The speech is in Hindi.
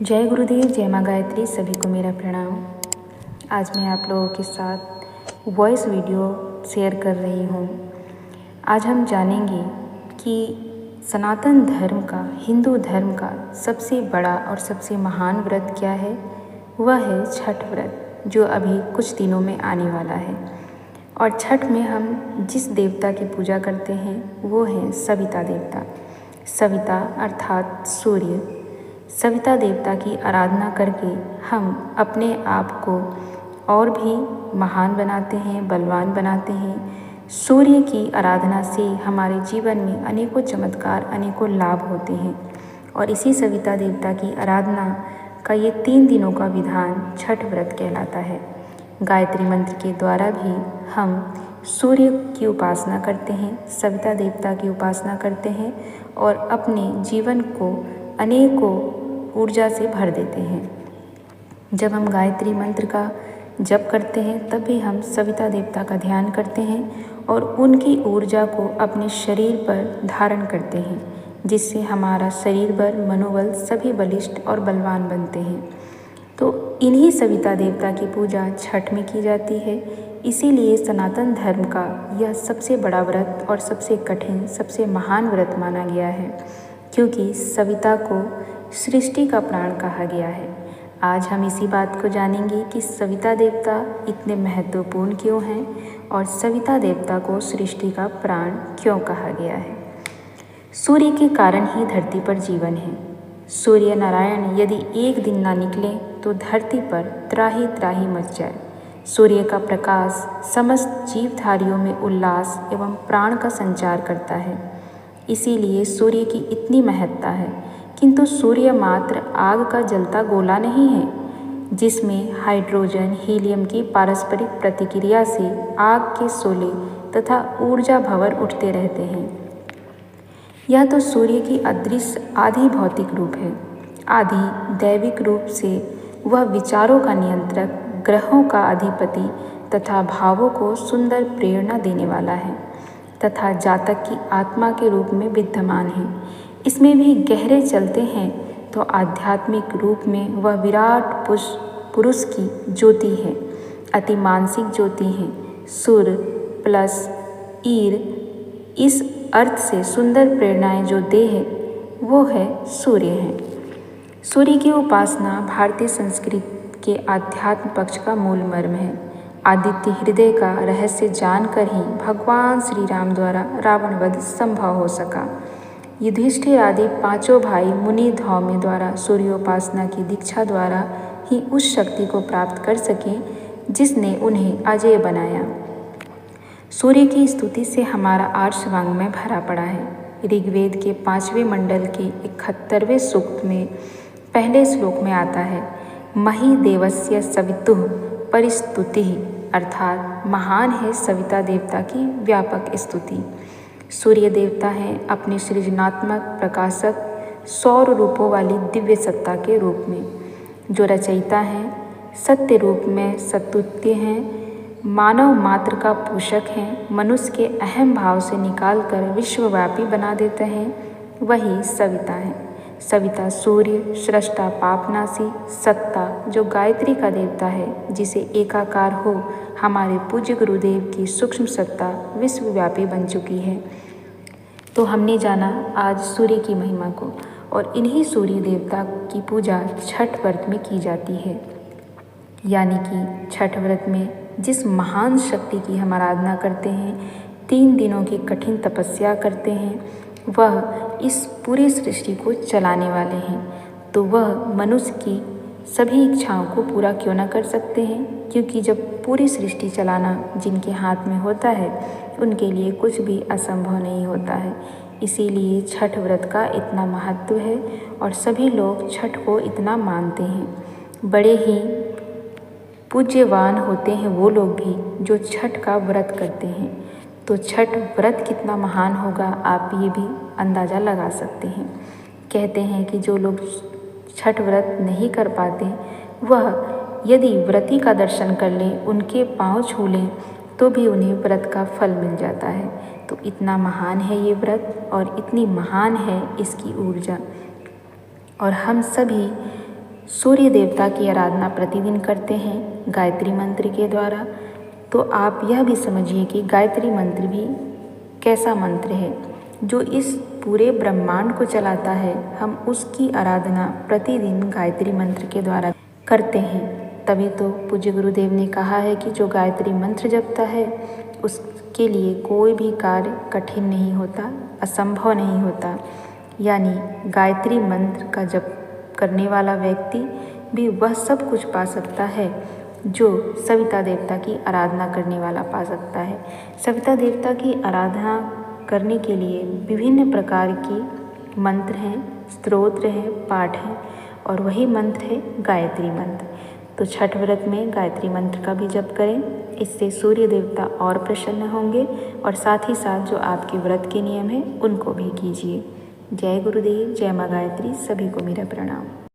जय गुरुदेव, जय माँ गायत्री। सभी को मेरा प्रणाम। आज मैं आप लोगों के साथ वॉइस वीडियो शेयर कर रही हूँ। आज हम जानेंगे कि सनातन धर्म का, हिंदू धर्म का सबसे बड़ा और सबसे महान व्रत क्या है। वह है छठ व्रत, जो अभी कुछ दिनों में आने वाला है। और छठ में हम जिस देवता की पूजा करते हैं वो है सविता देवता। सविता अर्थात सूर्य। सविता देवता की आराधना करके हम अपने आप को और भी महान बनाते हैं, बलवान बनाते हैं। सूर्य की आराधना से हमारे जीवन में अनेकों चमत्कार, अनेकों लाभ होते हैं। और इसी सविता देवता की आराधना का ये 3 दिनों का विधान छठ व्रत कहलाता है। गायत्री मंत्र के द्वारा भी हम सूर्य की उपासना करते हैं, सविता देवता की उपासना करते हैं और अपने जीवन को अनेकों ऊर्जा से भर देते हैं। जब हम गायत्री मंत्र का जप करते हैं तब भी हम सविता देवता का ध्यान करते हैं और उनकी ऊर्जा को अपने शरीर पर धारण करते हैं, जिससे हमारा शरीर बल, मनोबल सभी बलिष्ठ और बलवान बनते हैं। तो इन्हीं सविता देवता की पूजा छठ में की जाती है। इसीलिए सनातन धर्म का यह सबसे बड़ा व्रत और सबसे कठिन, सबसे महान व्रत माना गया है, क्योंकि सविता को सृष्टि का प्राण कहा गया है। आज हम इसी बात को जानेंगे कि सविता देवता इतने महत्वपूर्ण क्यों हैं और सविता देवता को सृष्टि का प्राण क्यों कहा गया है। सूर्य के कारण ही धरती पर जीवन है। सूर्य नारायण यदि एक दिन ना निकले तो धरती पर त्राही त्राही मच जाए। सूर्य का प्रकाश समस्त जीवधारियों में उल्लास एवं प्राण का संचार करता है। इसीलिए सूर्य की इतनी महत्ता है। किंतु सूर्य मात्र आग का जलता गोला नहीं है, जिसमें हाइड्रोजन हीलियम की पारस्परिक प्रतिक्रिया से आग के शोले तथा ऊर्जा भंवर उठते रहते हैं। यह तो सूर्य की अदृश्य आधि भौतिक रूप है। आधि दैविक रूप से वह विचारों का नियंत्रक, ग्रहों का अधिपति तथा भावों को सुंदर प्रेरणा देने वाला है तथा जातक की आत्मा के रूप में विद्यमान है। इसमें भी गहरे चलते हैं तो आध्यात्मिक रूप में वह विराट पुरुष की ज्योति है, अति मानसिक ज्योति है। सूर्य प्लस ईर, इस अर्थ से सुंदर प्रेरणाएं जो दे है वो है सूर्य है। सूर्य की उपासना भारतीय संस्कृति के आध्यात्म पक्ष का मूल मर्म है। आदित्य हृदय का रहस्य जानकर ही भगवान श्री राम द्वारा रावण वध संभव हो सका। युधिष्ठिर आदि 5 भाई मुनि धौम्य द्वारा सूर्योपासना की दीक्षा द्वारा ही उस शक्ति को प्राप्त कर सके जिसने उन्हें अजेय बनाया। सूर्य की स्तुति से हमारा आर्ष वाङ्मय भरा पड़ा है। ऋग्वेद के 5वें मंडल के 71वें सूक्त में पहले श्लोक में आता है, मही देवस्य सवितुः परिस्तुतिः, अर्थात महान है सविता देवता की व्यापक स्तुति। सूर्य देवता हैं अपने सृजनात्मक, प्रकाशक, सौर रूपों वाली दिव्य सत्ता के रूप में, जो रचयिता हैं, सत्य रूप में सत्तुत्य हैं, मानव मात्र का पोषक हैं, मनुष्य के अहम भाव से निकालकर विश्वव्यापी बना देते हैं, वही सविता हैं। सविता सूर्य, सृष्टा पापनाशी, सत्ता जो गायत्री का देवता है, जिसे एकाकार हो हमारे पूज्य गुरुदेव की सूक्ष्म सत्ता विश्वव्यापी बन चुकी है। तो हमने जाना आज सूर्य की महिमा को, और इन्हीं सूर्य देवता की पूजा छठ व्रत में की जाती है। यानी कि छठ व्रत में जिस महान शक्ति की हम आराधना करते हैं, 3 दिनों की कठिन तपस्या करते हैं, वह इस पूरी सृष्टि को चलाने वाले हैं। तो वह मनुष्य की सभी इच्छाओं को पूरा क्यों न कर सकते हैं, क्योंकि जब पूरी सृष्टि चलाना जिनके हाथ में होता है उनके लिए कुछ भी असंभव नहीं होता है। इसीलिए छठ व्रत का इतना महत्व है और सभी लोग छठ को इतना मानते हैं। बड़े ही पूज्यवान होते हैं वो लोग भी जो छठ का व्रत करते हैं। तो छठ व्रत कितना महान होगा आप ये भी अंदाज़ा लगा सकते हैं। कहते हैं कि जो लोग छठ व्रत नहीं कर पाते वह यदि व्रती का दर्शन कर लें, उनके पाँव छू लें तो भी उन्हें व्रत का फल मिल जाता है। तो इतना महान है ये व्रत और इतनी महान है इसकी ऊर्जा। और हम सभी सूर्य देवता की आराधना प्रतिदिन करते हैं गायत्री मंत्र के द्वारा, तो आप यह भी समझिए कि गायत्री मंत्र भी कैसा मंत्र है जो इस पूरे ब्रह्मांड को चलाता है। हम उसकी आराधना प्रतिदिन गायत्री मंत्र के द्वारा करते हैं। तभी तो पूज्य गुरुदेव ने कहा है कि जो गायत्री मंत्र जपता है उसके लिए कोई भी कार्य कठिन नहीं होता, असंभव नहीं होता। यानी गायत्री मंत्र का जप करने वाला व्यक्ति भी वह सब कुछ पा सकता है जो सविता देवता की आराधना करने वाला पा सकता है। सविता देवता की आराधना करने के लिए विभिन्न प्रकार की मंत्र हैं, स्तोत्र हैं, पाठ हैं, और वही मंत्र है गायत्री मंत्र। तो छठ व्रत में गायत्री मंत्र का भी जप करें, इससे सूर्य देवता और प्रसन्न होंगे, और साथ ही साथ जो आपके व्रत के नियम हैं उनको भी कीजिए। जय गुरुदेव, जय माँ गायत्री, सभी को मेरा प्रणाम।